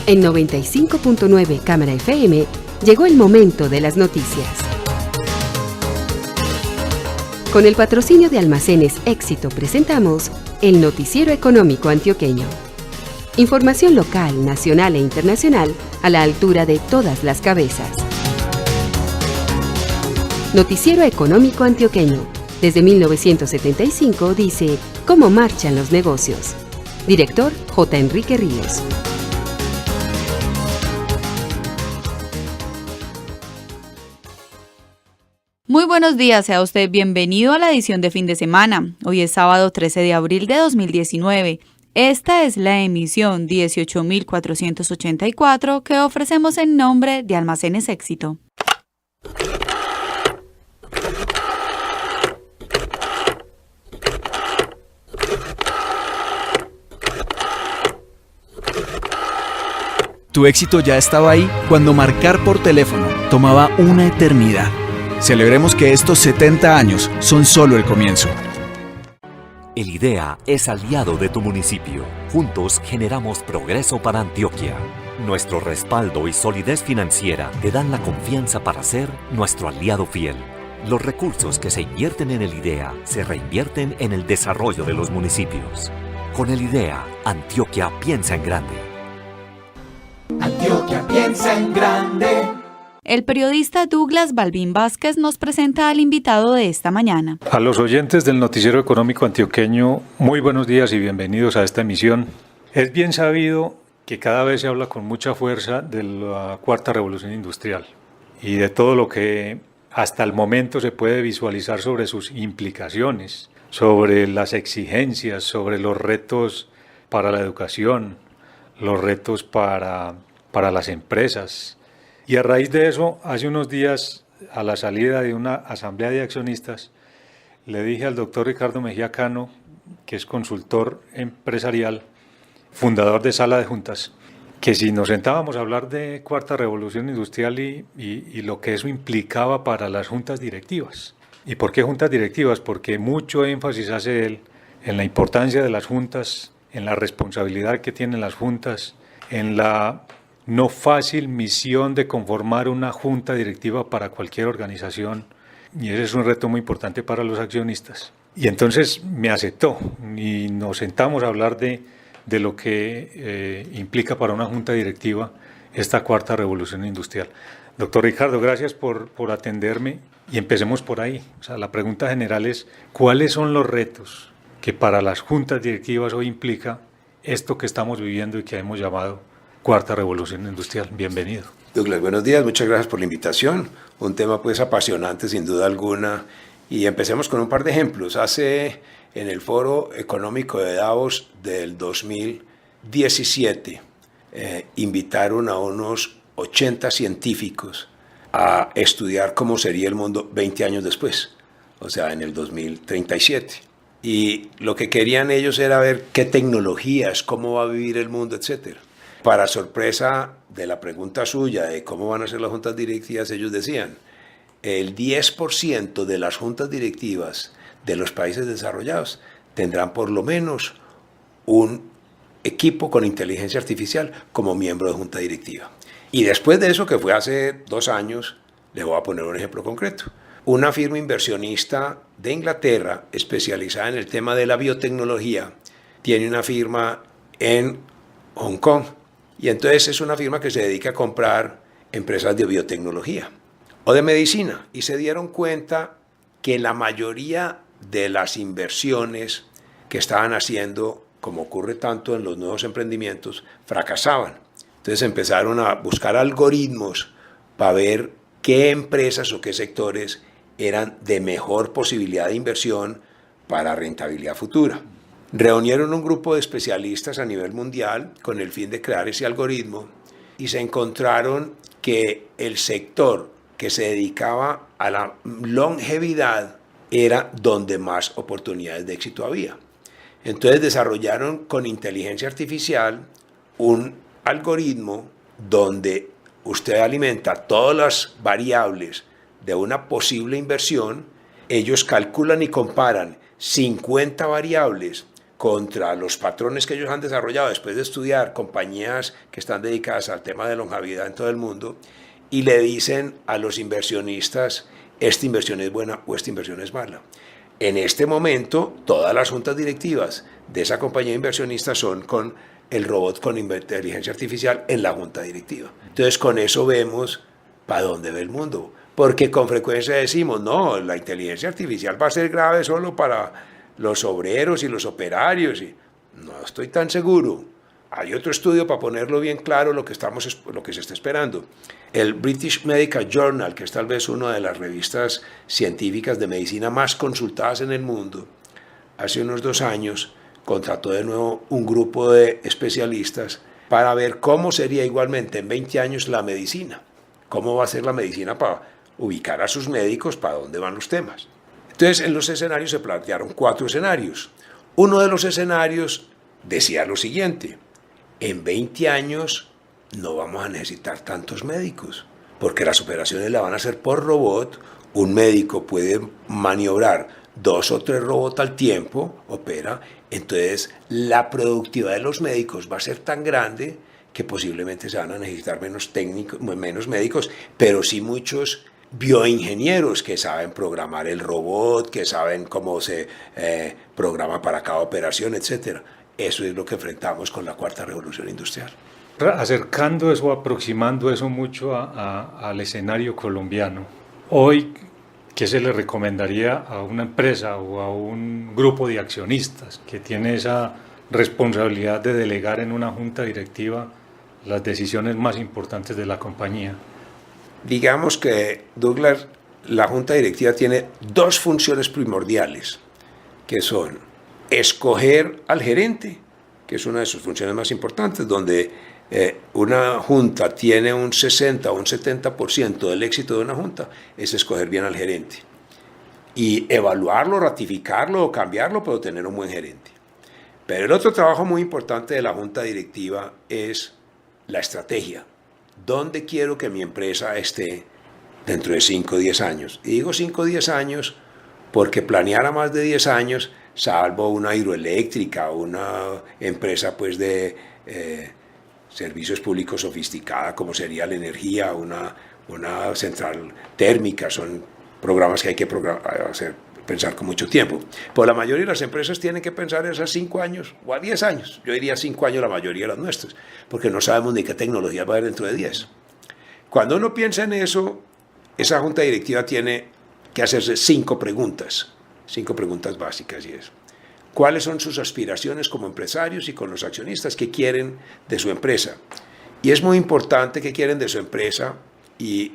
En 95.9 Cámara FM llegó el momento de las noticias. Con el patrocinio de Almacenes Éxito presentamos el Noticiero Económico Antioqueño. Información local, nacional e internacional a la altura de todas las cabezas. Noticiero Económico Antioqueño. Desde 1975 dice cómo marchan los negocios. Director J. Enrique Ríos. Muy buenos días, sea usted bienvenido a la edición de fin de semana. Hoy es sábado 13 de abril de 2019. Esta es la emisión 18.484 que ofrecemos en nombre de Almacenes Éxito. Tu éxito ya estaba ahí cuando marcar por teléfono tomaba una eternidad. Celebremos que estos 70 años son solo el comienzo. El IDEA es aliado de tu municipio. Juntos generamos progreso para Antioquia. Nuestro respaldo y solidez financiera te dan la confianza para ser nuestro aliado fiel. Los recursos que se invierten en el IDEA se reinvierten en el desarrollo de los municipios. Con el IDEA, Antioquia piensa en grande. Antioquia piensa en grande. El periodista Douglas Balbín Vázquez nos presenta al invitado de esta mañana. A los oyentes del Noticiero Económico Antioqueño, muy buenos días y bienvenidos a esta emisión. Es bien sabido que cada vez se habla con mucha fuerza de la cuarta revolución industrial y de todo lo que hasta el momento se puede visualizar sobre sus implicaciones, sobre las exigencias, sobre los retos para la educación, los retos para las empresas. Y a raíz de eso, hace unos días, a la salida de una asamblea de accionistas, le dije al doctor Ricardo Mejía Cano, que es consultor empresarial, fundador de Sala de Juntas, que si nos sentábamos a hablar de cuarta revolución industrial y lo que eso implicaba para las juntas directivas. ¿Y por qué juntas directivas? Porque mucho énfasis hace él en la importancia de las juntas, en la responsabilidad que tienen las juntas, en la no fácil misión de conformar una junta directiva para cualquier organización, y ese es un reto muy importante para los accionistas. Y entonces me aceptó y nos sentamos a hablar de lo que implica para una junta directiva esta cuarta revolución industrial. Doctor Ricardo, gracias por atenderme y empecemos por ahí. O sea, la pregunta general es, ¿cuáles son los retos que para las juntas directivas hoy implica esto que estamos viviendo y que hemos llamado cuarta revolución industrial? Bienvenido. Douglas, buenos días, muchas gracias por la invitación. Un tema pues apasionante sin duda alguna. Y empecemos con un par de ejemplos. En el Foro Económico de Davos del 2017, invitaron a unos 80 científicos a estudiar cómo sería el mundo 20 años después, o sea, en el 2037. Y lo que querían ellos era ver qué tecnologías, cómo va a vivir el mundo, etc. Para sorpresa de la pregunta suya de cómo van a ser las juntas directivas, ellos decían, el 10% de las juntas directivas de los países desarrollados tendrán por lo menos un equipo con inteligencia artificial como miembro de junta directiva. Y después de eso, que fue hace 2 años, les voy a poner un ejemplo concreto. Una firma inversionista de Inglaterra, especializada en el tema de la biotecnología, tiene una firma en Hong Kong. Y entonces es una firma que se dedica a comprar empresas de biotecnología o de medicina. Y se dieron cuenta que la mayoría de las inversiones que estaban haciendo, como ocurre tanto en los nuevos emprendimientos, fracasaban. Entonces empezaron a buscar algoritmos para ver qué empresas o qué sectores eran de mejor posibilidad de inversión para rentabilidad futura. Reunieron un grupo de especialistas a nivel mundial con el fin de crear ese algoritmo y se encontraron que el sector que se dedicaba a la longevidad era donde más oportunidades de éxito había. Entonces desarrollaron con inteligencia artificial un algoritmo donde usted alimenta todas las variables de una posible inversión, ellos calculan y comparan 50 variables contra los patrones que ellos han desarrollado después de estudiar compañías que están dedicadas al tema de longevidad en todo el mundo, y le dicen a los inversionistas, esta inversión es buena o esta inversión es mala. En este momento, todas las juntas directivas de esa compañía inversionista son con el robot con inteligencia artificial en la junta directiva. Entonces, con eso vemos para dónde ve el mundo. Porque con frecuencia decimos, no, la inteligencia artificial va a ser grave solo para los obreros y los operarios. Y no estoy tan seguro. Hay otro estudio para ponerlo bien claro lo que se está esperando. El British Medical Journal, que es tal vez una de las revistas científicas de medicina más consultadas en el mundo, hace unos 2 años contrató de nuevo un grupo de especialistas para ver cómo sería igualmente en 20 años la medicina. Cómo va a ser la medicina para ubicar a sus médicos, para dónde van los temas. Entonces, en los escenarios se plantearon 4 escenarios. Uno de los escenarios decía lo siguiente: en 20 años no vamos a necesitar tantos médicos, porque las operaciones las van a hacer por robot. Un médico puede maniobrar 2 o 3 robots al tiempo, opera. Entonces, la productividad de los médicos va a ser tan grande que posiblemente se van a necesitar menos médicos, pero sí muchos bioingenieros que saben programar el robot, que saben cómo se programa para cada operación, etc. Eso es lo que enfrentamos con la 4ª revolución industrial. Acercando eso, aproximando eso mucho al escenario colombiano, hoy, ¿qué se le recomendaría a una empresa o a un grupo de accionistas que tiene esa responsabilidad de delegar en una junta directiva las decisiones más importantes de la compañía? Digamos que, Douglas, la junta directiva tiene 2 funciones primordiales, que son escoger al gerente, que es una de sus funciones más importantes, donde una junta tiene un 60 o un 70% del éxito de una junta, es escoger bien al gerente. Y evaluarlo, ratificarlo o cambiarlo, pero tener un buen gerente. Pero el otro trabajo muy importante de la junta directiva es la estrategia. ¿Dónde quiero que mi empresa esté dentro de 5 o 10 años? Y digo 5 o 10 años porque planear a más de 10 años, salvo una hidroeléctrica o una empresa pues de servicios públicos sofisticada como sería la energía, una central térmica, son programas que hay que pensar con mucho tiempo. Pues la mayoría de las empresas tienen que pensar a 5 años o a 10 años. Yo diría 5 años la mayoría de las nuestras, porque no sabemos ni qué tecnología va a haber dentro de 10. Cuando uno piensa en eso, esa junta directiva tiene que hacerse 5 preguntas básicas, y es: ¿cuáles son sus aspiraciones como empresarios y con los accionistas? ¿Qué quieren de su empresa? Y es muy importante qué quieren de su empresa, y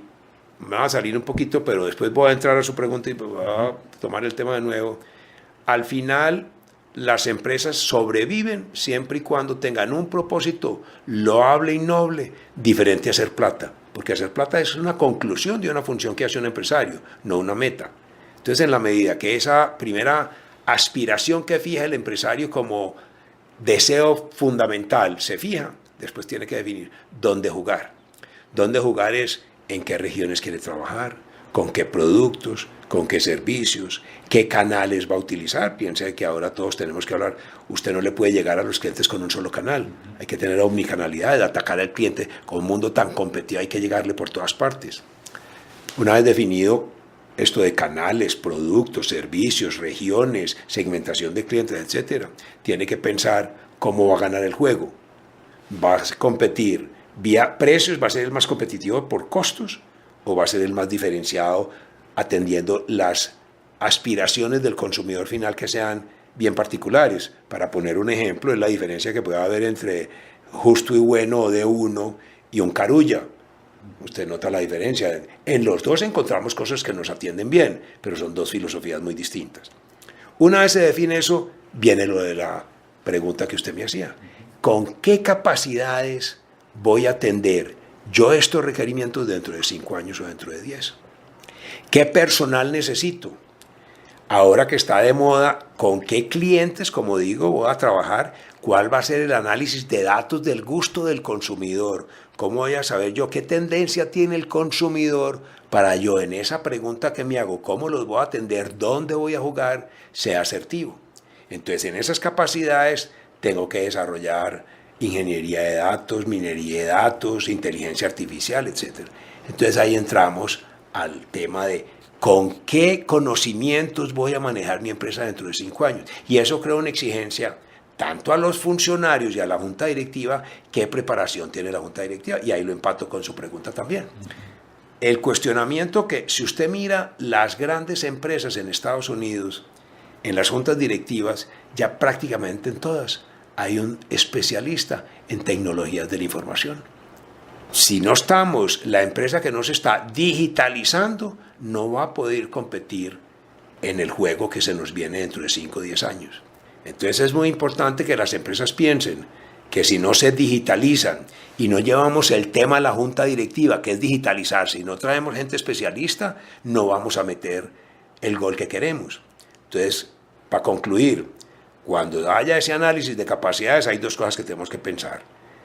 me va a salir un poquito, pero después voy a entrar a su pregunta y voy a tomar el tema de nuevo. Al final, las empresas sobreviven siempre y cuando tengan un propósito loable y noble, diferente a hacer plata, porque hacer plata es una conclusión de una función que hace un empresario, no una meta. Entonces, en la medida que esa primera aspiración que fija el empresario como deseo fundamental se fija, después tiene que definir dónde jugar. Dónde jugar es en qué regiones quiere trabajar, con qué productos, con qué servicios, qué canales va a utilizar. Piense que ahora todos tenemos que hablar. Usted no le puede llegar a los clientes con un solo canal. Hay que tener omnicanalidad, de atacar al cliente. Con un mundo tan competitivo hay que llegarle por todas partes. Una vez definido esto de canales, productos, servicios, regiones, segmentación de clientes, etc., tiene que pensar cómo va a ganar el juego. ¿Va a competir vía precios, va a ser el más competitivo por costos, o va a ser el más diferenciado atendiendo las aspiraciones del consumidor final que sean bien particulares? Para poner un ejemplo, es la diferencia que puede haber entre Justo y Bueno o D1 y un Carulla. Usted nota la diferencia. En los dos encontramos cosas que nos atienden bien, pero son 2 filosofías muy distintas. Una vez se define eso, viene lo de la pregunta que usted me hacía. ¿Con qué capacidades voy a atender yo estos requerimientos dentro de 5 años o dentro de 10? ¿Qué personal necesito? Ahora que está de moda, ¿con qué clientes, como digo, voy a trabajar? ¿Cuál va a ser el análisis de datos del gusto del consumidor? ¿Cómo voy a saber yo qué tendencia tiene el consumidor para yo en esa pregunta que me hago, cómo los voy a atender, dónde voy a jugar, sea asertivo? Entonces, en esas capacidades tengo que desarrollar ingeniería de datos, minería de datos, inteligencia artificial, etc. Entonces ahí entramos al tema de con qué conocimientos voy a manejar mi empresa dentro de 5 años. Y eso crea una exigencia tanto a los funcionarios y a la junta directiva, qué preparación tiene la junta directiva, y ahí lo empato con su pregunta también. El cuestionamiento que, si usted mira las grandes empresas en Estados Unidos, en las juntas directivas, ya prácticamente en todas, hay un especialista en tecnologías de la información. Si no estamos, la empresa que no se está digitalizando, no va a poder competir en el juego que se nos viene dentro de 5 o 10 años. Entonces es muy importante que las empresas piensen que si no se digitalizan y no llevamos el tema a la junta directiva, que es digitalizarse, y no traemos gente especialista, no vamos a meter el gol que queremos. Entonces, para concluir, cuando haya ese análisis de capacidades, hay 2 cosas que tenemos que pensar.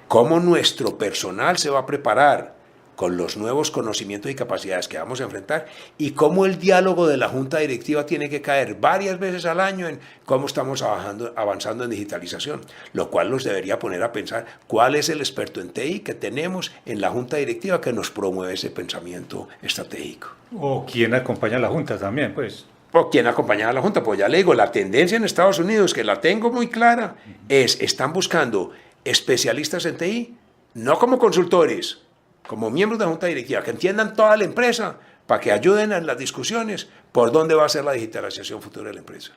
¿Cómo nuestro personal se va a preparar con los nuevos conocimientos y capacidades que vamos a enfrentar? Y cómo el diálogo de la junta directiva tiene que caer varias veces al año en cómo estamos avanzando en digitalización, lo cual nos debería poner a pensar cuál es el experto en TI que tenemos en la junta directiva que nos promueve ese pensamiento estratégico. O quién acompaña a la junta también, pues. ¿O quién acompaña a la junta? Pues ya le digo, la tendencia en Estados Unidos, que la tengo muy clara, están buscando especialistas en TI, no como consultores, como miembros de la junta directiva, que entiendan toda la empresa, para que ayuden en las discusiones por dónde va a ser la digitalización futura de la empresa.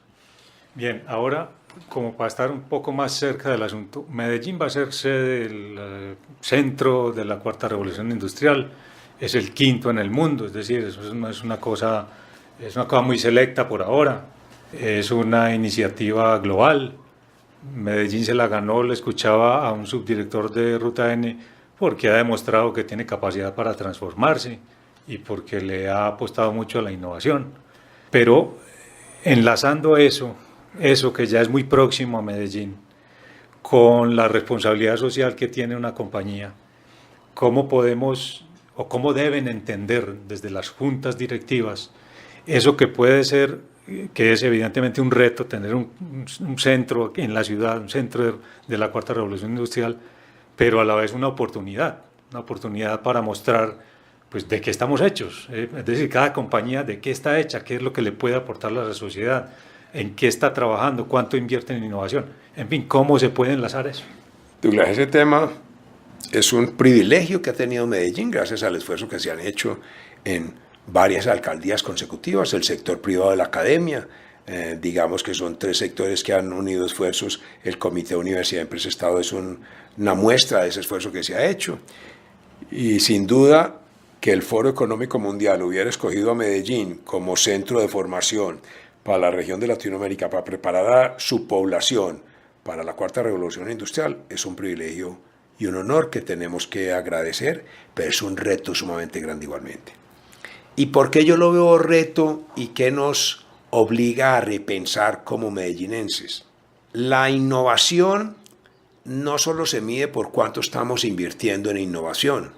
Bien, ahora, como para estar un poco más cerca del asunto, Medellín va a ser sede del centro de la 4ª revolución industrial, es el 5º en el mundo, es decir, eso no es una cosa, es una cosa muy selecta por ahora, es una iniciativa global. Medellín se la ganó, le escuchaba a un subdirector de Ruta N, porque ha demostrado que tiene capacidad para transformarse y porque le ha apostado mucho a la innovación. Pero enlazando eso que ya es muy próximo a Medellín, con la responsabilidad social que tiene una compañía, ¿cómo podemos o cómo deben entender desde las juntas directivas eso que puede ser, que es evidentemente un reto, tener un centro en la ciudad, un centro de la 4ª revolución industrial, pero a la vez una oportunidad para mostrar pues, de qué estamos hechos, es decir, cada compañía de qué está hecha, qué es lo que le puede aportar a la sociedad, en qué está trabajando, cuánto invierte en innovación, en fin, cómo se puede enlazar eso. Douglas, ese tema es un privilegio que ha tenido Medellín gracias al esfuerzo que se han hecho en varias alcaldías consecutivas, el sector privado de la academia, digamos que son 3 sectores que han unido esfuerzos. El Comité de Universidad, Empresa, Estado es una muestra de ese esfuerzo que se ha hecho. Y sin duda que el Foro Económico Mundial hubiera escogido a Medellín como centro de formación para la región de Latinoamérica, para preparar a su población para la 4ª revolución industrial, es un privilegio y un honor que tenemos que agradecer, pero es un reto sumamente grande igualmente. ¿Y por qué yo lo veo reto y qué nos obliga a repensar como medellinenses? La innovación no solo se mide por cuánto estamos invirtiendo en innovación.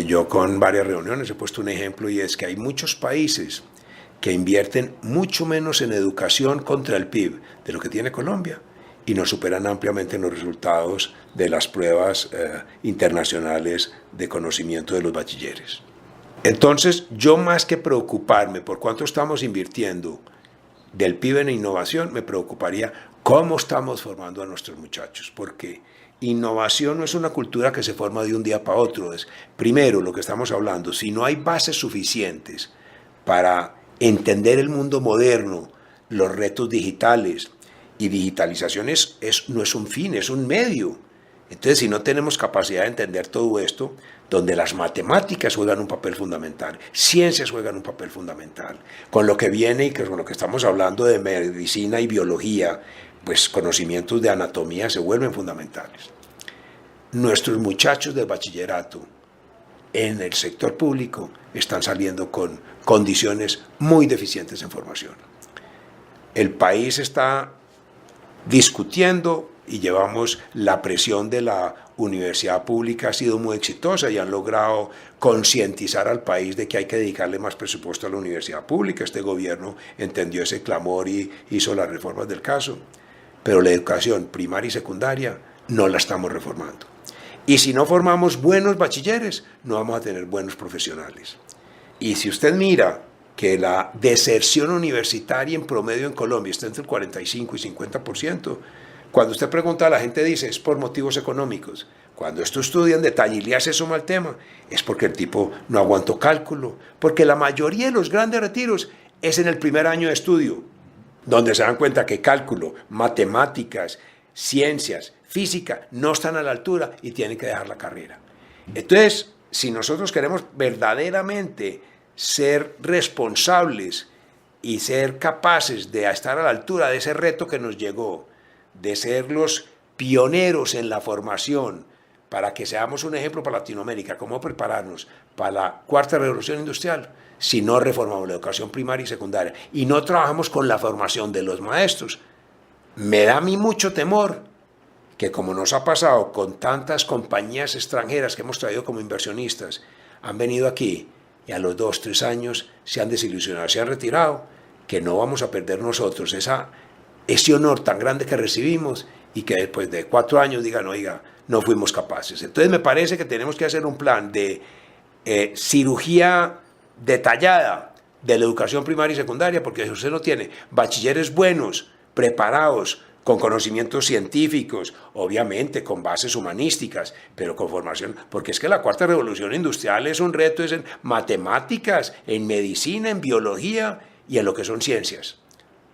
Yo con varias reuniones he puesto un ejemplo, y es que hay muchos países que invierten mucho menos en educación contra el PIB de lo que tiene Colombia y nos superan ampliamente en los resultados de las pruebas internacionales de conocimiento de los bachilleres. Entonces, yo más que preocuparme por cuánto estamos invirtiendo del PIB en innovación, me preocuparía cómo estamos formando a nuestros muchachos, porque innovación no es una cultura que se forma de un día para otro. Es, primero, lo que estamos hablando, si no hay bases suficientes para entender el mundo moderno, los retos digitales, y digitalización no es un fin, es un medio. Entonces, si no tenemos capacidad de entender todo esto, donde las matemáticas juegan un papel fundamental, ciencias juegan un papel fundamental, con lo que viene y con lo que estamos hablando de medicina y biología, pues conocimientos de anatomía se vuelven fundamentales. Nuestros muchachos de bachillerato en el sector público están saliendo con condiciones muy deficientes en formación. El país está discutiendo y llevamos la presión de la universidad pública, ha sido muy exitosa y han logrado concientizar al país de que hay que dedicarle más presupuesto a la universidad pública. Este gobierno entendió ese clamor y hizo las reformas del caso, pero la educación primaria y secundaria no la estamos reformando. Y si no formamos buenos bachilleres, no vamos a tener buenos profesionales. Y si usted mira que la deserción universitaria en promedio en Colombia está entre el 45 y 50%, cuando usted pregunta a la gente dice es por motivos económicos. Cuando esto estudia en detalle y le hace suma al tema, es porque el tipo no aguantó cálculo, porque la mayoría de los grandes retiros es en el primer año de estudio, donde se dan cuenta que cálculo, matemáticas, ciencias, física no están a la altura y tienen que dejar la carrera. Entonces, si nosotros queremos verdaderamente ser responsables y ser capaces de estar a la altura de ese reto que nos llegó, de ser los pioneros en la formación, para que seamos un ejemplo para Latinoamérica, cómo prepararnos para la cuarta revolución industrial, si no reformamos la educación primaria y secundaria y no trabajamos con la formación de los maestros. Me da a mí mucho temor que, como nos ha pasado con tantas compañías extranjeras que hemos traído como inversionistas, han venido aquí y a los 2, 3 años se han desilusionado, se han retirado, que no vamos a perder nosotros ese honor tan grande que recibimos y que después de 4 años digan, oiga, no fuimos capaces. Entonces me parece que tenemos que hacer un plan de cirugía detallada de la educación primaria y secundaria, porque si usted no tiene bachilleres buenos, preparados, con conocimientos científicos, obviamente con bases humanísticas, pero con formación, porque es que la cuarta revolución industrial es un reto, es en matemáticas, en medicina, en biología y en lo que son ciencias.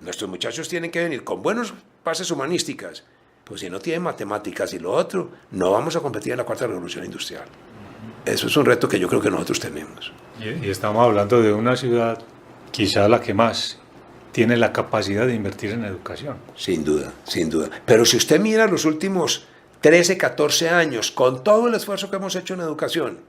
Nuestros muchachos tienen que venir con buenas bases humanísticas, pues si no tienen matemáticas y lo otro, no vamos a competir en la cuarta revolución industrial. Eso es un reto que yo creo que nosotros tenemos. Y estamos hablando de una ciudad, quizá la que más tiene la capacidad de invertir en educación. Sin duda, sin duda. Pero si usted mira los últimos 13, 14 años, con todo el esfuerzo que hemos hecho en educación,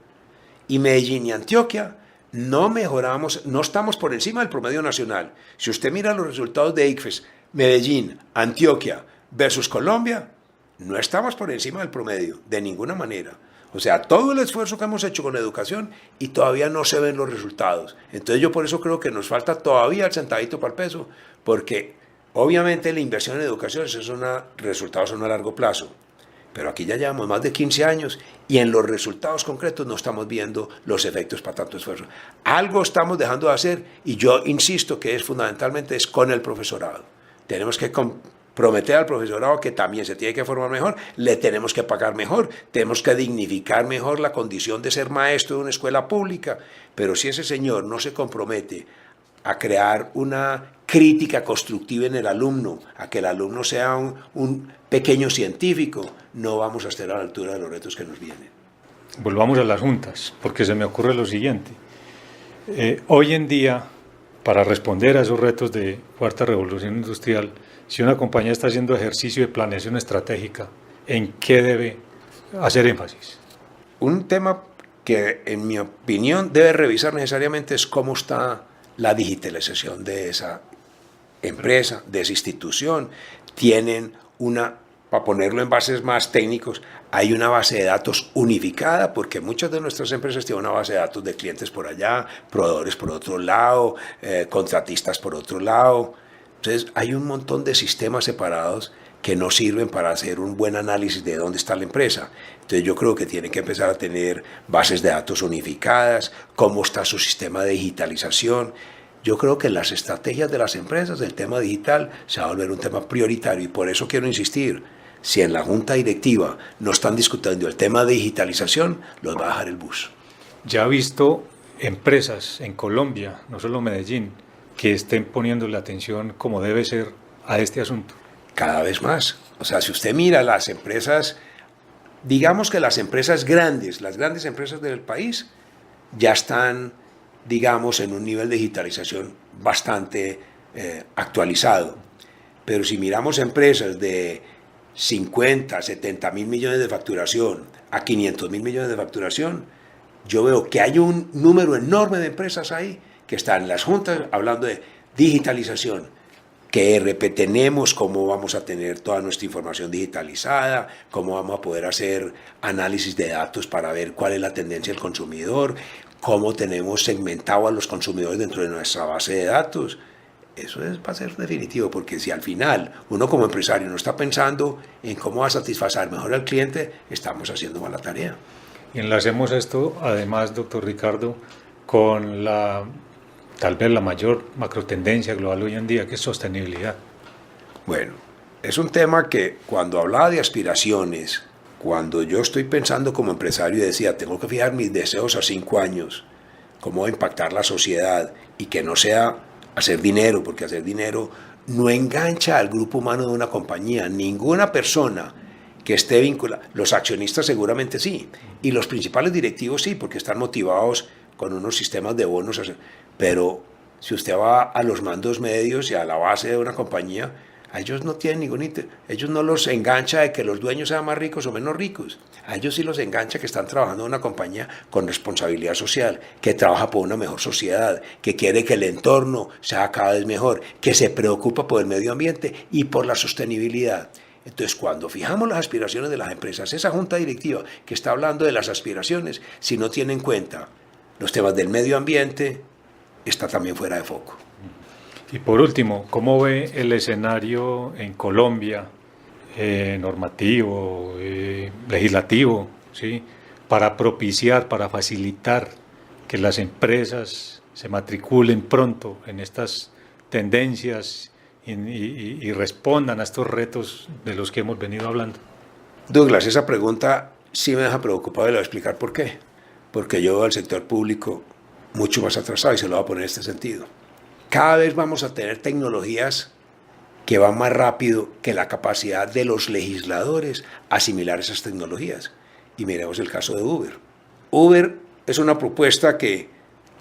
y Medellín y Antioquia, no mejoramos, no estamos por encima del promedio nacional. Si usted mira los resultados de ICFES, Medellín, Antioquia versus Colombia, no estamos por encima del promedio, de ninguna manera. O sea, todo el esfuerzo que hemos hecho con educación y todavía no se ven los resultados. Entonces yo por eso creo que nos falta todavía el centavito para el peso, porque obviamente la inversión en educación resultados son a largo plazo. Pero aquí ya llevamos más de 15 años y en los resultados concretos no estamos viendo los efectos para tanto esfuerzo. Algo estamos dejando de hacer y yo insisto que fundamentalmente es con el profesorado. Tenemos que comprometer al profesorado que también se tiene que formar mejor, le tenemos que pagar mejor, tenemos que dignificar mejor la condición de ser maestro de una escuela pública, pero si ese señor no se compromete a crear una crítica constructiva en el alumno, a que el alumno sea un pequeño científico, no vamos a estar a la altura de los retos que nos vienen. Volvamos a las juntas, porque se me ocurre lo siguiente. Hoy en día, para responder a esos retos de cuarta revolución industrial, si una compañía está haciendo ejercicio de planeación estratégica, ¿en qué debe hacer énfasis? Un tema que, en mi opinión, debe revisar necesariamente es cómo está la digitalización de esa empresa, de esa institución. Tienen para ponerlo en bases más técnicos, hay una base de datos unificada, porque muchas de nuestras empresas tienen una base de datos de clientes por allá, proveedores por otro lado, contratistas por otro lado. Entonces hay un montón de sistemas separados que no sirven para hacer un buen análisis de dónde está la empresa. Entonces yo creo que tienen que empezar a tener bases de datos unificadas, cómo está su sistema de digitalización. Yo creo que en las estrategias de las empresas el tema digital se va a volver un tema prioritario y por eso quiero insistir, si en la junta directiva no están discutiendo el tema de digitalización, los va a dejar el bus. Ya he visto empresas en Colombia, no solo Medellín, que estén poniéndole atención como debe ser a este asunto. Cada vez más. O sea, si usted mira las empresas, digamos que las empresas grandes, las grandes empresas del país, ya están, digamos, en un nivel de digitalización bastante actualizado. Pero si miramos empresas de 50, 70 mil millones de facturación a 500 mil millones de facturación, yo veo que hay un número enorme de empresas ahí que están en las juntas hablando de digitalización, qué ERP tenemos, cómo vamos a tener toda nuestra información digitalizada, cómo vamos a poder hacer análisis de datos para ver cuál es la tendencia del consumidor, cómo tenemos segmentado a los consumidores dentro de nuestra base de datos. Eso va a ser definitivo, porque si al final uno como empresario no está pensando en cómo va a satisfacer mejor al cliente, estamos haciendo mala tarea. Y enlacemos esto, además, doctor Ricardo, con tal vez la mayor macrotendencia global hoy en día, que es sostenibilidad. Bueno, es un tema que cuando hablaba de aspiraciones, cuando yo estoy pensando como empresario y decía, tengo que fijar mis deseos a 5 años, cómo va a impactar la sociedad, y que no sea hacer dinero, porque hacer dinero no engancha al grupo humano de una compañía. Ninguna persona que esté vinculada, los accionistas seguramente sí, y los principales directivos sí, porque están motivados con unos sistemas de bonos, pero si usted va a los mandos medios y a la base de una compañía, a ellos no tienen ningún interés, ellos no los engancha de que los dueños sean más ricos o menos ricos, a ellos sí los engancha que están trabajando en una compañía con responsabilidad social, que trabaja por una mejor sociedad, que quiere que el entorno sea cada vez mejor, que se preocupa por el medio ambiente y por la sostenibilidad. Entonces, cuando fijamos las aspiraciones de las empresas, esa junta directiva que está hablando de las aspiraciones, si no tiene en cuenta los temas del medio ambiente, está también fuera de foco. Y por último, ¿cómo ve el escenario en Colombia, normativo, legislativo, ¿sí? Para propiciar, para facilitar que las empresas se matriculen pronto en estas tendencias y respondan a estos retos de los que hemos venido hablando? Douglas, esa pregunta sí me deja preocupado y le voy a explicar por qué. Porque yo veo al sector público mucho más atrasado, y se lo voy a poner en este sentido. Cada vez vamos a tener tecnologías que van más rápido que la capacidad de los legisladores a asimilar esas tecnologías. Y miremos el caso de Uber. Uber es una propuesta que,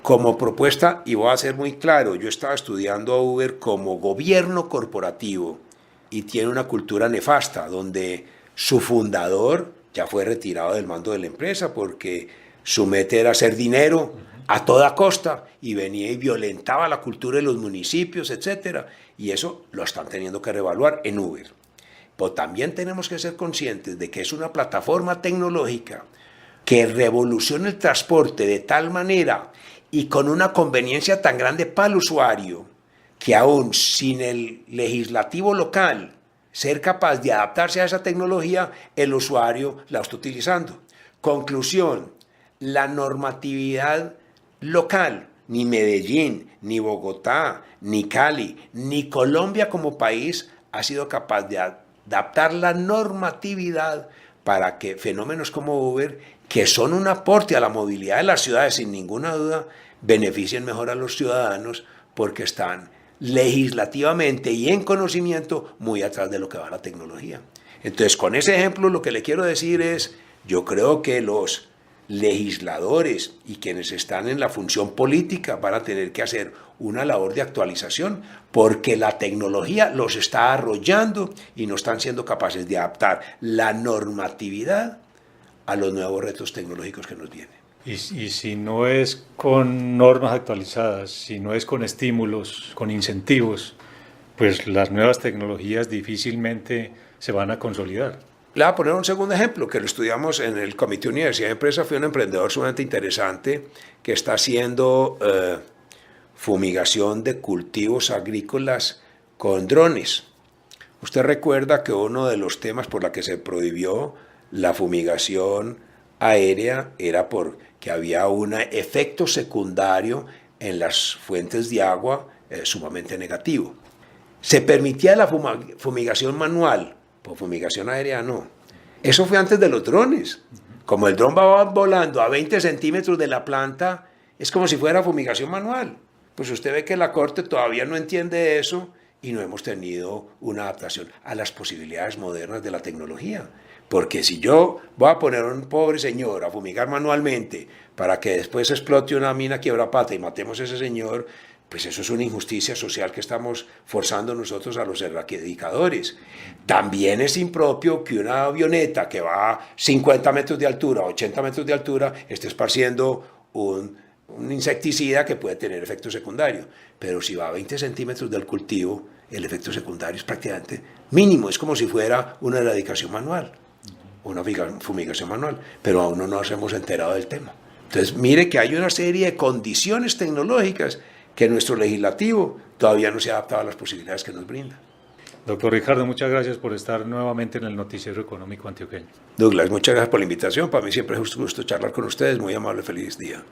como propuesta, y voy a ser muy claro, yo estaba estudiando a Uber como gobierno corporativo y tiene una cultura nefasta, donde su fundador ya fue retirado del mando de la empresa porque su meta era hacer dinero a toda costa, y venía y violentaba la cultura de los municipios, etc. Y eso lo están teniendo que reevaluar en Uber. Pero también tenemos que ser conscientes de que es una plataforma tecnológica que revoluciona el transporte de tal manera y con una conveniencia tan grande para el usuario, que aún sin el legislativo local ser capaz de adaptarse a esa tecnología, el usuario la está utilizando. Conclusión, la normatividad local, ni Medellín, ni Bogotá, ni Cali, ni Colombia como país ha sido capaz de adaptar la normatividad para que fenómenos como Uber, que son un aporte a la movilidad de las ciudades sin ninguna duda, beneficien mejor a los ciudadanos, porque están legislativamente y en conocimiento muy atrás de lo que va la tecnología. Entonces, con ese ejemplo lo que le quiero decir es, yo creo que los legisladores y quienes están en la función política van a tener que hacer una labor de actualización, porque la tecnología los está arrollando y no están siendo capaces de adaptar la normatividad a los nuevos retos tecnológicos que nos vienen. Y si no es con normas actualizadas, si no es con estímulos, con incentivos, pues las nuevas tecnologías difícilmente se van a consolidar. Le voy a poner un segundo ejemplo que lo estudiamos en el Comité Universidad de Empresa. Fue un emprendedor sumamente interesante que está haciendo fumigación de cultivos agrícolas con drones. Usted recuerda que uno de los temas por la que se prohibió la fumigación aérea era porque había un efecto secundario en las fuentes de agua sumamente negativo. Se permitía la fumigación manual, por fumigación aérea no. Eso fue antes de los drones. Como el dron va volando a 20 centímetros de la planta, es como si fuera fumigación manual. Pues usted ve que la Corte todavía no entiende eso y no hemos tenido una adaptación a las posibilidades modernas de la tecnología. Porque si yo voy a poner a un pobre señor a fumigar manualmente para que después explote una mina quiebrapata y matemos a ese señor, pues eso es una injusticia social que estamos forzando nosotros a los erradicadores. También es impropio que una avioneta que va a 50 metros de altura, 80 metros de altura, esté esparciendo un un insecticida que puede tener efecto secundario, pero si va a 20 centímetros del cultivo, el efecto secundario es prácticamente mínimo, es como si fuera una erradicación manual, una fumigación manual, pero aún no nos hemos enterado del tema. Entonces, mire que hay una serie de condiciones tecnológicas que nuestro legislativo todavía no se ha adaptado a las posibilidades que nos brinda. Doctor Ricardo, muchas gracias por estar nuevamente en el Noticiero Económico Antioqueño. Douglas, muchas gracias por la invitación. Para mí siempre es un gusto charlar con ustedes. Muy amable, feliz día.